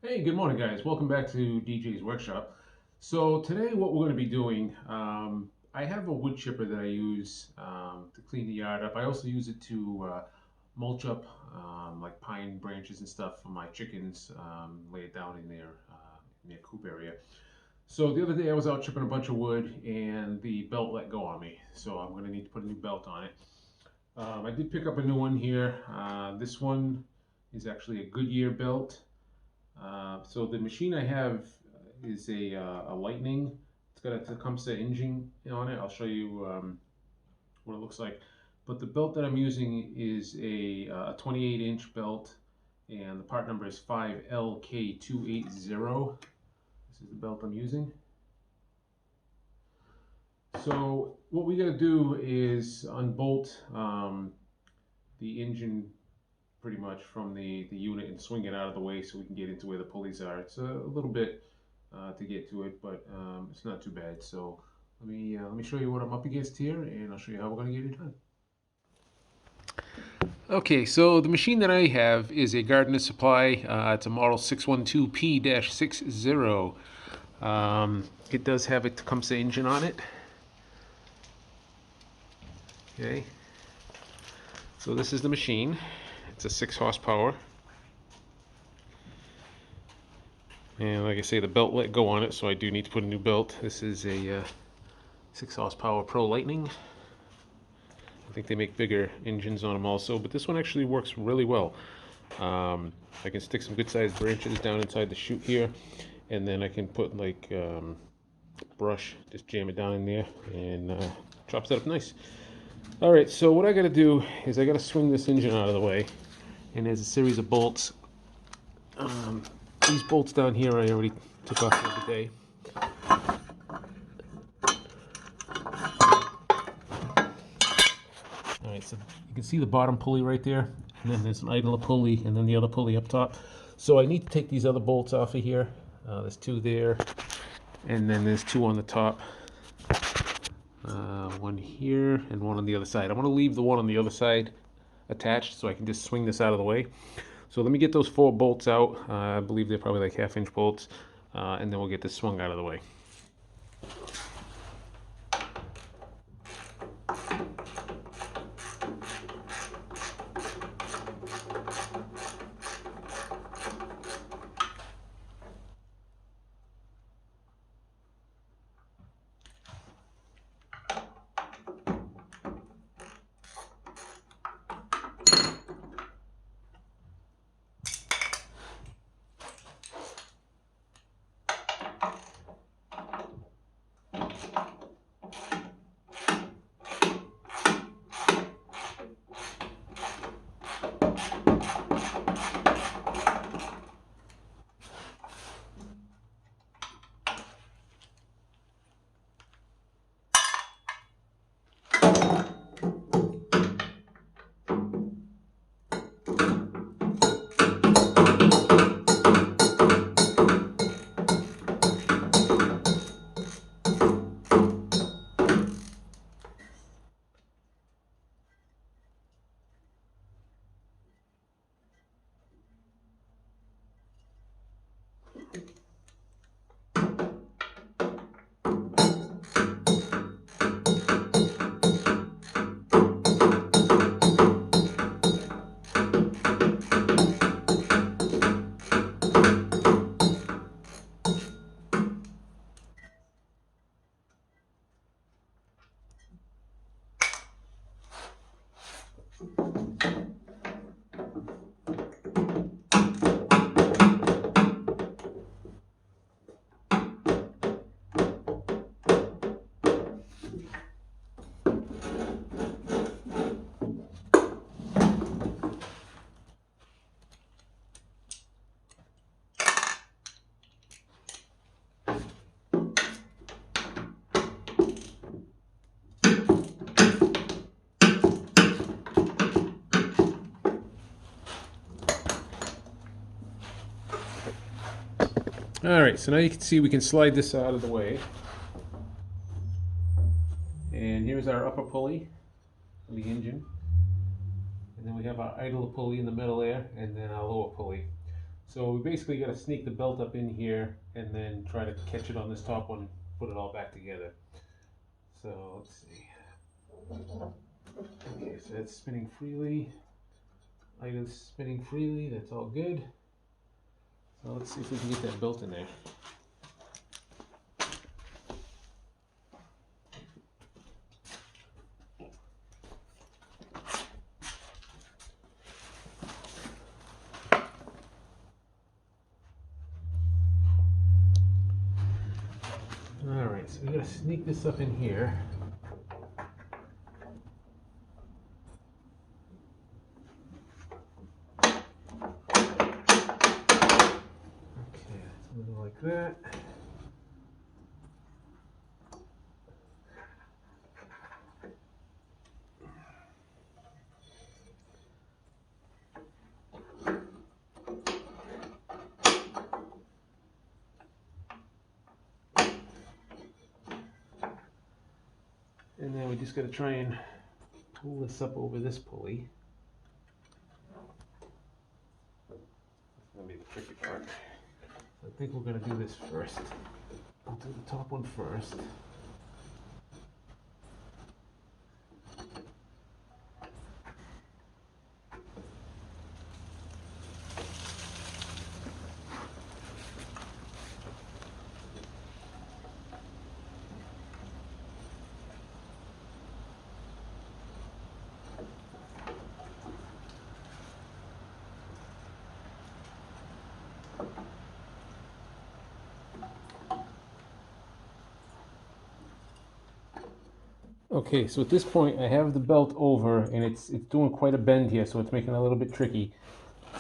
Hey, good morning, guys. Welcome back to DJ's Workshop. So today, what we're going to be doing, I have a wood chipper that I use to clean the yard up. I also use it to mulch up like pine branches and stuff for my chickens, lay it down in their coop area. So the other day, I was out chipping a bunch of wood, and the belt let go on me. So I'm going to need to put a new belt on it. I did pick up a new one here. This one is actually a Goodyear belt. So the machine I have is a Lightning. It's got a Tecumseh engine on it. I'll show you what it looks like. But the belt that I'm using is a 28-inch belt, and the part number is 5LK280. This is the belt I'm using. So what we got to do is unbolt the engine pretty much from the unit and swing it out of the way so we can get into where the pulleys are. It's a little bit to get to it, but it's not too bad. So let me show you what I'm up against here, and I'll show you how we're going to get it done. Okay, so the machine that I have is a Gardener Supply. It's a model 612P-60. It does have a Tecumseh engine on it. Okay, so this is the machine. It's a 6 horsepower. And like I say, the belt let go on it, so I do need to put a new belt. This is a 6 horsepower Pro Lightning. I think they make bigger engines on them also, but this one actually works really well. I can stick some good sized branches down inside the chute here, and then I can put like brush, just jam it down in there, and chops that up nice. Alright, so what I gotta do is I gotta swing this engine out of the way, and there's a series of bolts. These bolts down here I already took off the other day. Alright, so you can see the bottom pulley right there, and then there's an idler pulley, and then the other pulley up top. So I need to take these other bolts off of here. There's 2 there, and then there's 2 on the top. One here and one on the other side. I want to leave the one on the other side attached so I can just swing this out of the way. So let me get those 4 bolts out. I believe they're probably like 1/2 inch bolts, and then we'll get this swung out of the way. Alright, so now you can see we can slide this out of the way. And here's our upper pulley for the engine. And then we have our idler pulley in the middle there, and then our lower pulley. So we basically got to sneak the belt up in here and then try to catch it on this top one, put it all back together. So let's see. Okay, so that's spinning freely. Item's spinning freely, that's all good. So let's see if we can get that belt in there. Alright, so we gotta sneak this up in here. Okay, a little like that. And then we just gotta try and pull this up over this pulley. That's gonna be the tricky part. I think we're gonna do this first. I'll do the top one first. Okay, so at this point I have the belt over and it's doing quite a bend here, so it's making it a little bit tricky.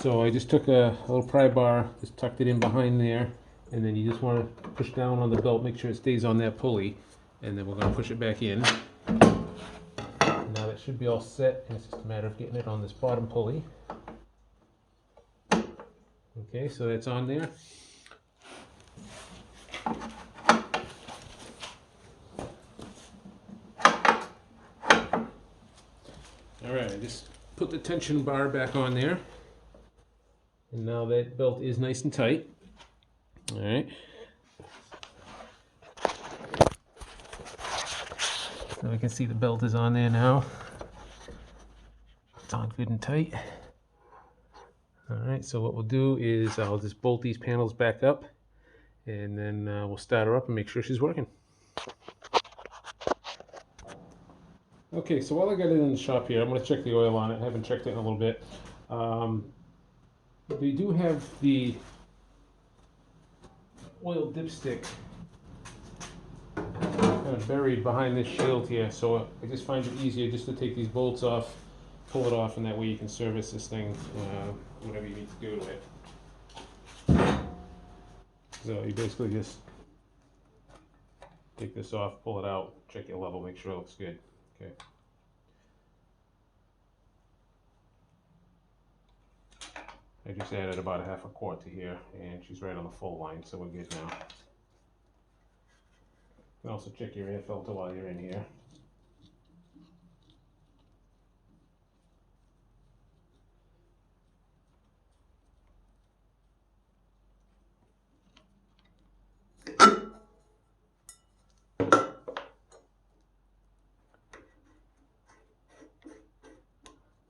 So I just took a little pry bar, just tucked it in behind there, and then you just want to push down on the belt, make sure it stays on that pulley, and then we're going to push it back in. Now that should be all set, and it's just a matter of getting it on this bottom pulley. Okay, so that's on there. Alright, I just put the tension bar back on there. And now that belt is nice and tight. Alright. So we can see the belt is on there now. It's on good and tight. Alright, so what we'll do is I'll just bolt these panels back up, and then we'll start her up and make sure she's working. Okay, so while I got it in the shop here, I'm going to check the oil on it. I haven't checked it in a little bit. They do have the oil dipstick kind of buried behind this shield here, so I just find it easier just to take these bolts off, pull it off, and that way you can service this thing whatever you need to do to it. So you basically just take this off, pull it out, check your level, make sure it looks good. Okay. I just added about a half a quart to here, and she's right on the full line, so we're good now. You can also check your air filter while you're in here.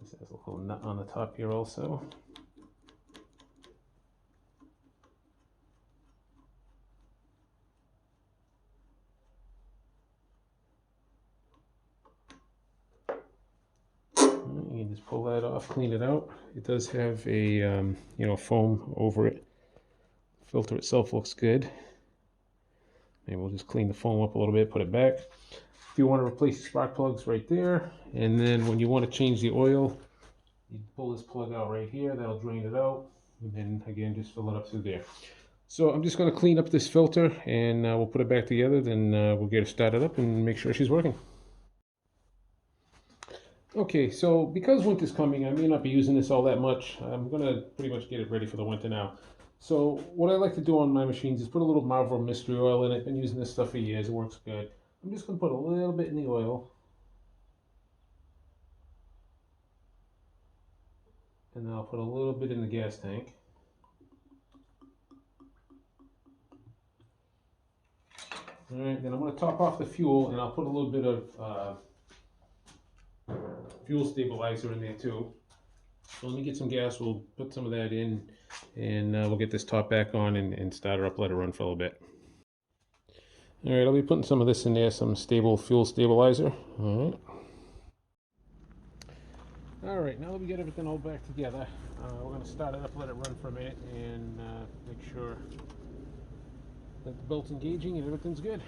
This has a little nut on the top here also. You can just pull that off, clean it out. It does have a foam over it. The filter itself looks good. Maybe we'll just clean the foam up a little bit, put it back. If you want to replace the spark plugs, right there. And then when you want to change the oil, you pull this plug out right here. That'll drain it out. And then again, just fill it up through there. So I'm just going to clean up this filter, and we'll put it back together. Then we'll get it started up and make sure she's working. Okay, so because winter's coming, I may not be using this all that much. I'm going to pretty much get it ready for the winter now. So what I like to do on my machines is put a little Marlboro mystery oil in it. I've been using this stuff for years. It works good. I'm just going to put a little bit in the oil. And then I'll put a little bit in the gas tank. All right, then I'm going to top off the fuel, and I'll put a little bit of fuel stabilizer in there too. So let me get some gas, we'll put some of that in, and we'll get this top back on and start her up, let her run for a little bit. All right, I'll be putting some of this in there, some stable fuel stabilizer. All right, now that we get everything all back together, we're going to start it up, let it run for a minute, and make sure that the belt's engaging and everything's good.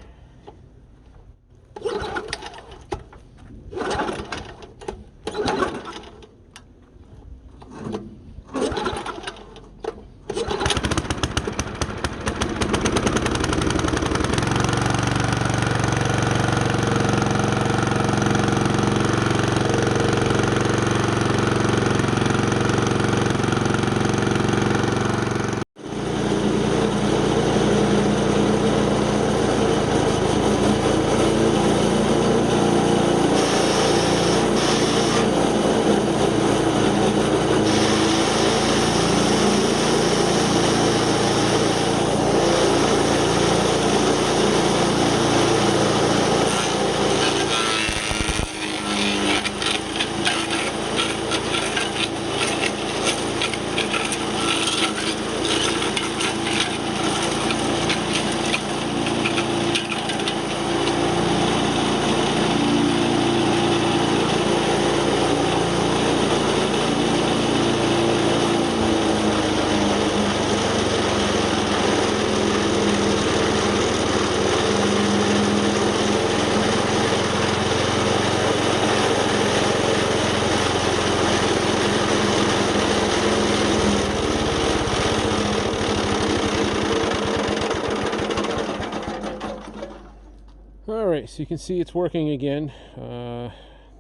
All right, so you can see it's working again now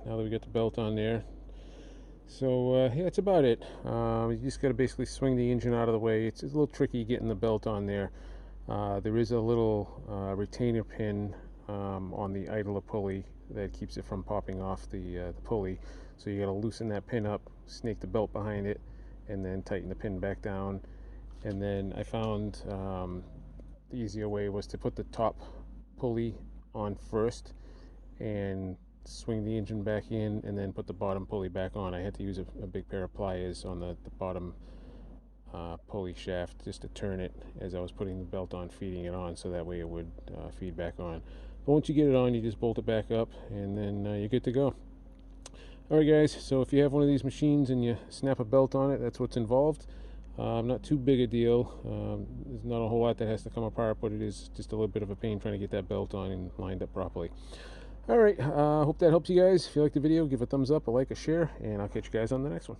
that we got the belt on there. So yeah, that's about it. You just got to basically swing the engine out of the way. It's a little tricky getting the belt on there. There is a little retainer pin on the idler pulley that keeps it from popping off the pulley. So you got to loosen that pin up, snake the belt behind it, and then tighten the pin back down. And then I found the easier way was to put the top pulley on first and swing the engine back in, and then put the bottom pulley back on. I had to use a big pair of pliers on the bottom pulley shaft just to turn it as I was putting the belt on, feeding it on, so that way it would feed back on. But once you get it on, you just bolt it back up, and then you're good to go. Alright guys, so if you have one of these machines and you snap a belt on it, that's what's involved. Not too big a deal. There's not a whole lot that has to come apart, but it is just a little bit of a pain trying to get that belt on and lined up properly. Alright, hope that helps you guys. If you like the video, give a thumbs up, a like, a share, and I'll catch you guys on the next one.